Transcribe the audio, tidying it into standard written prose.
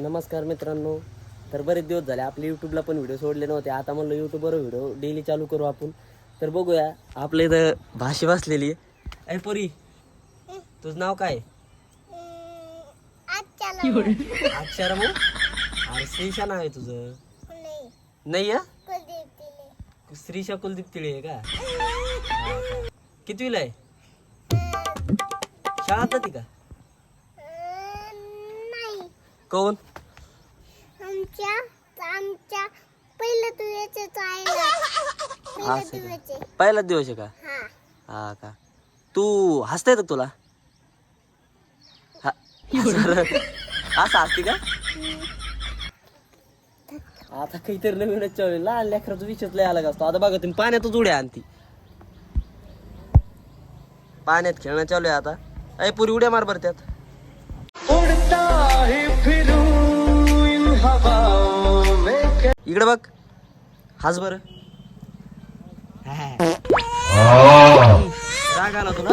नमस्कार मित्रांनो. तर बरेच दिवस झाले आपले यूट्यूबला पण व्हिडिओ सोडले नव्हते. आता म्हणलं यूट्यूबवर व्हिडिओ डेली चालू करू आपण. तर बघूया आपल्या इथं भाषी बसलेली आहे. पोरी तुझं नाव काय? अक्षर मग अरे श्रीशा नाव आहे तुझं? नाही श्रीशा कुलदीप तिळे आहे का? कितवीला आहे? शाळा जाती का? कोण? आमच्या पहिला पहिलाच दिवस आहे का? हा का? तू हसता येतं तुला? असं हसती का? आता काहीतरी नवीनच चालू आहे. लहान लेकराचा विषयच लय अलग असतो. आता बघा तुम्ही पाण्यातच उड्या आणती. पाण्यात खेळणं चालू आहे आता. अय पुरी उड्या मार बरं त्यात. इकडे बघ हस बर. राग आला तुला?